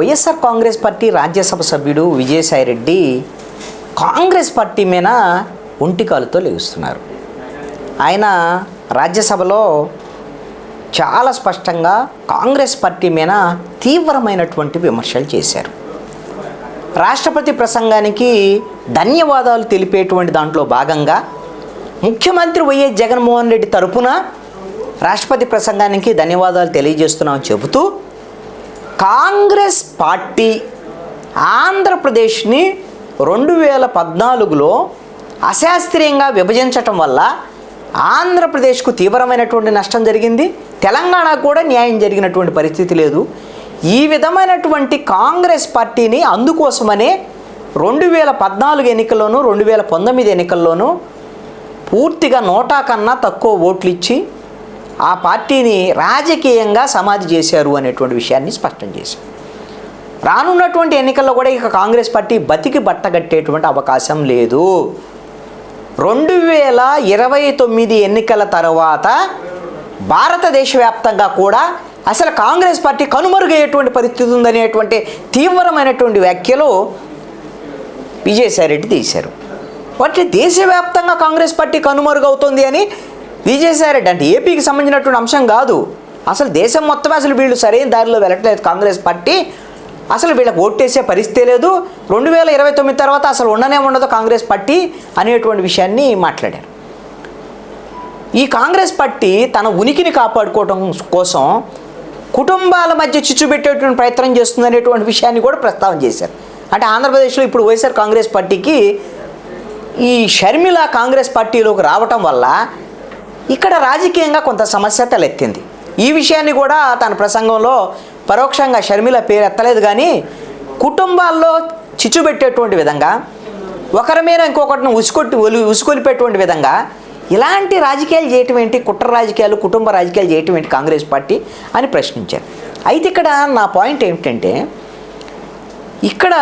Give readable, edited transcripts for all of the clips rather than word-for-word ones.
YSR Congress party Rajya Sabha సభ్యుడు Vijayasai Reddy Congress party మీద ఒంటికాలుతో లేస్తున్నారు. ఆయన రాజ్యసభలో చాలా స్పష్టంగా కాంగ్రెస్ పార్టీ మీద తీవ్రమైనటువంటి విమర్శలు చేశారు. రాష్ట్రపతి ప్రసంగానికి ధన్యవాదాలు తెలిపేటువంటి దాంట్లో భాగంగా ముఖ్యమంత్రి వైఎస్ జగన్మోహన్ రెడ్డి తరపున రాష్ట్రపతి ప్రసంగానికి ధన్యవాదాలు తెలియజేస్తున్నామని చెబుతూ కాంగ్రెస్ పార్టీ ఆంధ్రప్రదేశ్ని 2014లో అశాస్త్రీయంగా విభజించటం వల్ల ఆంధ్రప్రదేశ్కు తీవ్రమైనటువంటి నష్టం జరిగింది, తెలంగాణకు కూడా న్యాయం జరిగినటువంటి పరిస్థితి లేదు. ఈ విధమైనటువంటి కాంగ్రెస్ పార్టీని అందుకోసమనే 2014 ఎన్నికల్లోనూ 2019 ఎన్నికల్లోనూ పూర్తిగా నోటా కన్నా తక్కువ ఓట్లు ఇచ్చి ఆ పార్టీని రాజకీయంగా సమాధి చేశారు అనేటువంటి విషయాన్ని స్పష్టం చేశారు. రానున్నటువంటి ఎన్నికల్లో కూడా ఇక కాంగ్రెస్ పార్టీ బతికి బట్టగట్టేటువంటి అవకాశం లేదు. 2029 ఎన్నికల తర్వాత భారతదేశ వ్యాప్తంగా కూడా అసలు కాంగ్రెస్ పార్టీ కనుమరుగయ్యేటువంటి పరిస్థితి ఉందనేటువంటి తీవ్రమైనటువంటి వ్యాఖ్యలు విజయసాయిరెడ్డి తీశారు. వాటి దేశవ్యాప్తంగా కాంగ్రెస్ పార్టీ కనుమరుగవుతుంది అని విజయసాయిరెడ్డి, అంటే ఏపీకి సంబంధించినటువంటి అంశం కాదు, అసలు దేశం మొత్తం అసలు వీళ్ళు సరైన దారిలో వెళ్ళట్లేదు కాంగ్రెస్ పార్టీ, అసలు వీళ్ళకి ఓటేసే పరిస్థితే లేదు, 2029 తర్వాత అసలు ఉండనే ఉండదు కాంగ్రెస్ పార్టీ అనేటువంటి విషయాన్ని మాట్లాడారు. ఈ కాంగ్రెస్ పార్టీ తన ఉనికిని కాపాడుకోవడం కోసం కుటుంబాల మధ్య చిచ్చు పెట్టేటువంటి ప్రయత్నం చేస్తుందనేటువంటి విషయాన్ని కూడా ప్రస్తావన చేశారు. అంటే ఆంధ్రప్రదేశ్లో ఇప్పుడు వైఎస్ఆర్ కాంగ్రెస్ పార్టీకి ఈ షర్మిల కాంగ్రెస్ పార్టీలోకి రావటం వల్ల ఇక్కడ రాజకీయంగా కొంత సమస్య తలెత్తింది. ఈ విషయాన్ని కూడా తన ప్రసంగంలో పరోక్షంగా షర్మిల పేరు ఎత్తలేదు, కానీ కుటుంబాల్లో చిచ్చు పెట్టేటువంటి విధంగా, ఒకరి మీద ఇంకొకటిని ఉసుకొలిపేటువంటి విధంగా ఇలాంటి రాజకీయాలు చేయటం ఏంటి, కుట్ర రాజకీయాలు, కుటుంబ రాజకీయాలు చేయటం ఏంటి కాంగ్రెస్ పార్టీ అని ప్రశ్నించారు. అయితే ఇక్కడ నా పాయింట్ ఏమిటంటే, ఇక్కడ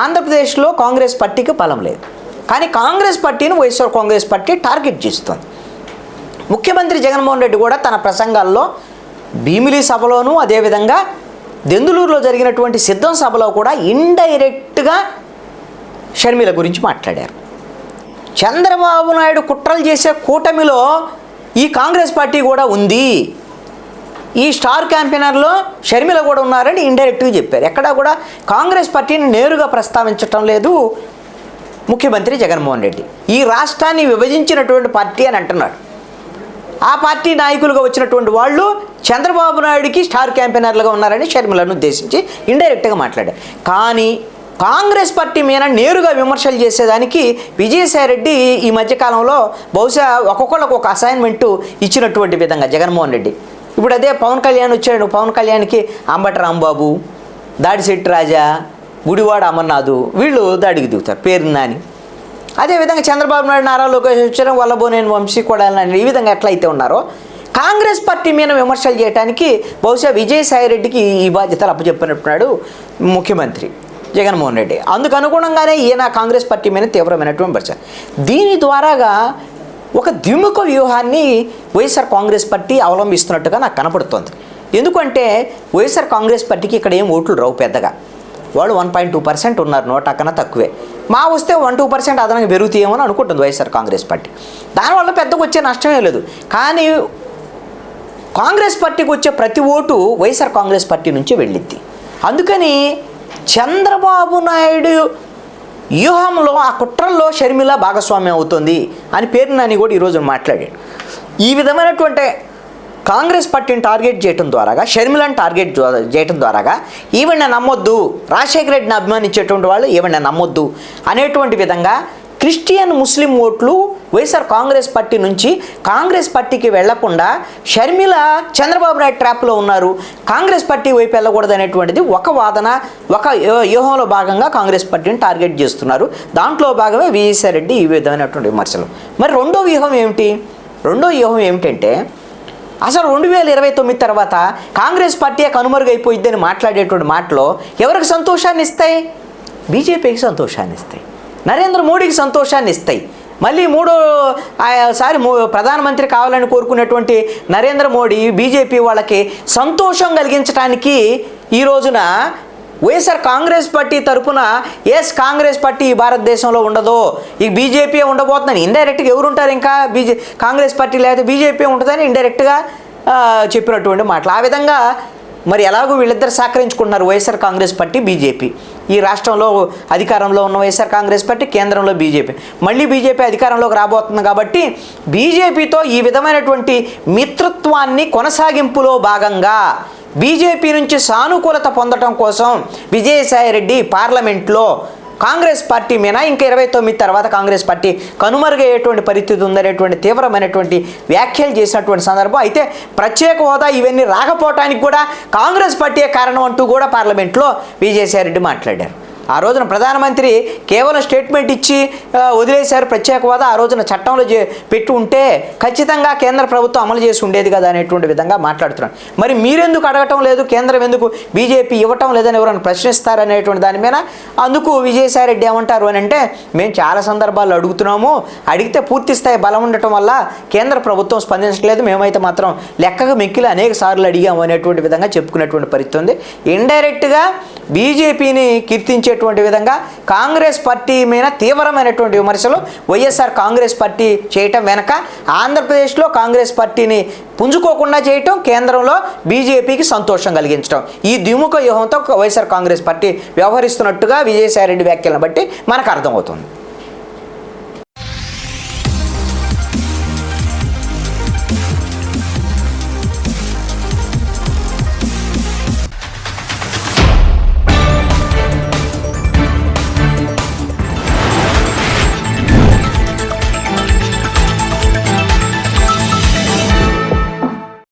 ఆంధ్రప్రదేశ్లో కాంగ్రెస్ పార్టీకి బలం లేదు, కానీ కాంగ్రెస్ పార్టీని వైఎస్ఆర్ కాంగ్రెస్ పార్టీ టార్గెట్ చేస్తుంది. ముఖ్యమంత్రి జగన్మోహన్ రెడ్డి కూడా తన ప్రసంగాల్లో భీమిలి సభలోనూ అదేవిధంగా దెందులూరులో జరిగినటువంటి సిద్ధం సభలో కూడా ఇండైరెక్ట్గా షర్మిల గురించి మాట్లాడారు. చంద్రబాబు నాయుడు కుట్రలు చేసే కూటమిలో ఈ కాంగ్రెస్ పార్టీ కూడా ఉంది, ఈ స్టార్ క్యాంపెయినర్లో షర్మిల కూడా ఉన్నారని ఇండైరెక్ట్గా చెప్పారు. ఎక్కడా కూడా కాంగ్రెస్ పార్టీని నేరుగా ప్రస్తావించటం లేదు ముఖ్యమంత్రి జగన్మోహన్ రెడ్డి. ఈ రాష్ట్రాన్ని విభజించినటువంటి పార్టీ అని అంటున్నాడు. ఆ పార్టీ నాయకులుగా వచ్చినటువంటి వాళ్ళు చంద్రబాబు నాయుడికి స్టార్ క్యాంపెయినర్లుగా ఉన్నారని షర్మిలను ఉద్దేశించి ఇండైరెక్ట్గా మాట్లాడారు. కానీ కాంగ్రెస్ పార్టీ మీద నేరుగా విమర్శలు చేసేదానికి విజయసాయిరెడ్డి ఈ మధ్యకాలంలో బహుశా ఒక్కొక్కళ్ళకు ఒక అసైన్మెంటు ఇచ్చినటువంటి విధంగా జగన్మోహన్ రెడ్డి, ఇప్పుడు అదే పవన్ కళ్యాణ్ వచ్చాడు, పవన్ కళ్యాణ్కి అంబటి రాంబాబు, దాడిశెట్టి రాజా, గుడివాడ అమర్నాథ్ వీళ్ళు దాడికి దిగుతారు పేరు నాని. అదేవిధంగా చంద్రబాబు నాయుడు, నారా లోకేష్ వచ్చారు, వల్లభోనేని వంశీ కొడాలని ఈ విధంగా ఎట్లయితే ఉన్నారో కాంగ్రెస్ పార్టీ మీద విమర్శలు చేయడానికి బహుశా విజయసాయిరెడ్డికి ఈ బాధ్యతలు అప్పచెప్పినట్టున్నాడు ముఖ్యమంత్రి జగన్మోహన్ రెడ్డి. అందుకు అనుగుణంగానే ఈయన కాంగ్రెస్ పార్టీ మీద తీవ్రమైనటువంటి విమర్శ. దీని ద్వారాగా ఒక ద్విముఖ వ్యూహాన్ని వైఎస్ఆర్ కాంగ్రెస్ పార్టీ అవలంబిస్తున్నట్టుగా నాకు కనపడుతోంది. ఎందుకంటే వైఎస్ఆర్ కాంగ్రెస్ పార్టీకి ఇక్కడ ఏం ఓట్లు రావు పెద్దగా, వాళ్ళు 1.2% ఉన్నారు, నోటా కన్నా తక్కువే. మా వస్తే 1-2% అదనంగా పెరుగుతాయేమని అనుకుంటుంది వైఎస్ఆర్ కాంగ్రెస్ పార్టీ. దానివల్ల పెద్దగా వచ్చే నష్టమే లేదు. కానీ కాంగ్రెస్ పార్టీకి వచ్చే ప్రతి ఓటు వైఎస్ఆర్ కాంగ్రెస్ పార్టీ నుంచి వెళ్ళిద్ది. అందుకని చంద్రబాబు నాయుడు వ్యూహంలో ఆ కుట్రల్లో షర్మిల భాగస్వామ్యం అవుతుంది అని పేరు నాని కూడా ఈరోజు మాట్లాడాడు. ఈ విధమైనటువంటి కాంగ్రెస్ పార్టీని టార్గెట్ చేయడం ద్వారాగా, షర్మిలను టార్గెట్ చేయడం ద్వారాగా ఈవెన్ నమ్మొద్దు, రాజశేఖర రెడ్డిని అభిమానించేటువంటి వాళ్ళు ఈవెన్ నమ్మొద్దు అనేటువంటి విధంగా క్రిస్టియన్ ముస్లిం ఓట్లు వైఎస్ఆర్ కాంగ్రెస్ పార్టీ నుంచి కాంగ్రెస్ పార్టీకి వెళ్లకుండా షర్మిల చంద్రబాబు నాయుడు ట్రాప్లో ఉన్నారు, కాంగ్రెస్ పార్టీ వైపు వెళ్ళకూడదు అనేటువంటిది ఒక వాదన, ఒక వ్యూహంలో భాగంగా కాంగ్రెస్ పార్టీని టార్గెట్ చేస్తున్నారు. దాంట్లో భాగమే విజయసాయిరెడ్డి ఈ విధమైనటువంటి విమర్శలు. మరి రెండో వ్యూహం ఏమిటంటే అసలు 2029 తర్వాత కాంగ్రెస్ పార్టీ కనుమరుగైపోయిద్దని మాట్లాడేటువంటి మాటలో ఎవరికి సంతోషాన్ని ఇస్తాయి? బీజేపీకి సంతోషాన్ని ఇస్తాయి, నరేంద్ర మోడీకి సంతోషాన్ని ఇస్తాయి. మళ్ళీ మూడోసారి ప్రధానమంత్రి కావాలని కోరుకునేటువంటి నరేంద్ర మోడీ, బీజేపీ వాళ్ళకి సంతోషం కలిగించడానికి ఈ రోజున వైఎస్ఆర్ కాంగ్రెస్ పార్టీ తరపున కాంగ్రెస్ పార్టీ ఈ భారతదేశంలో ఉండదు, ఈ బీజేపీ ఉండబోతుందని ఇండైరెక్ట్గా ఎవరు ఉంటారు, ఇంకా కాంగ్రెస్ పార్టీ లేదా బీజేపీ ఉంటుందని ఇండైరెక్ట్గా చెప్పినటువంటి మాటలు. ఆ విధంగా మరి ఎలాగో వీళ్ళిద్దరు సహకరించుకుంటున్నారు, వైఎస్ఆర్ కాంగ్రెస్ పార్టీ బీజేపీ. ఈ రాష్ట్రంలో అధికారంలో ఉన్న వైఎస్ఆర్ కాంగ్రెస్ పార్టీ, కేంద్రంలో బీజేపీ, మళ్ళీ బీజేపీ అధికారంలోకి రాబోతుంది కాబట్టి బీజేపీతో ఈ విధమైనటువంటి మిత్రత్వాన్ని కొనసాగింపులో భాగంగా బీజేపీ నుంచి సానుకూలత పొందడం కోసం విజయసాయిరెడ్డి పార్లమెంట్లో కాంగ్రెస్ పార్టీ మీద ఇంకా 29 తర్వాత కాంగ్రెస్ పార్టీ కనుమరుగయ్యేటువంటి పరిస్థితి ఉందనేటువంటి తీవ్రమైనటువంటి వ్యాఖ్యలు చేసినటువంటి సందర్భం. అయితే ప్రత్యేక హోదా ఇవన్నీ రాకపోవటానికి కూడా కాంగ్రెస్ పార్టీయే కారణం అంటూ కూడా పార్లమెంట్లో విజయసాయిరెడ్డి మాట్లాడారు. ఆ రోజున ప్రధానమంత్రి కేవలం స్టేట్మెంట్ ఇచ్చి వదిలేశారు ప్రత్యేక హోదా. ఆ రోజున చట్టంలో పెట్టి ఉంటే ఖచ్చితంగా కేంద్ర ప్రభుత్వం అమలు చేసి ఉండేది కదా అనేటువంటి విధంగా మాట్లాడుతున్నాడు. మరి మీరెందుకు అడగటం లేదు, కేంద్రం ఎందుకు బీజేపీ ఇవ్వటం లేదని ఎవరైనా ప్రశ్నిస్తారనేటువంటి దాని మీద అందుకు విజయసాయిరెడ్డి ఏమంటారు అని అంటే, మేము చాలా సందర్భాల్లో అడుగుతున్నాము, అడిగితే పూర్తి స్థాయి బలం ఉండటం వల్ల కేంద్ర ప్రభుత్వం స్పందించట్లేదు, మేమైతే మాత్రం లెక్కకు మిక్కిలి అనేక సార్లు అడిగాము అనేటువంటి విధంగా చెప్పుకునేటువంటి పరిస్థితి ఉంది. ఇండైరెక్ట్గా బీజేపీని కీర్తించేటువంటి విధంగా కాంగ్రెస్ పార్టీ మీద తీవ్రమైనటువంటి విమర్శలు వైఎస్ఆర్ కాంగ్రెస్ పార్టీ చేయటం వెనక ఆంధ్రప్రదేశ్లో కాంగ్రెస్ పార్టీని పుంజుకోకుండా చేయటం, కేంద్రంలో బీజేపీకి సంతోషం కలిగించడం, ఈ ద్విముఖ వ్యూహంతో వైఎస్ఆర్ కాంగ్రెస్ పార్టీ వ్యవహరిస్తున్నట్టుగా విజయసాయిరెడ్డి వ్యాఖ్యలను బట్టి మనకు అర్థమవుతుంది.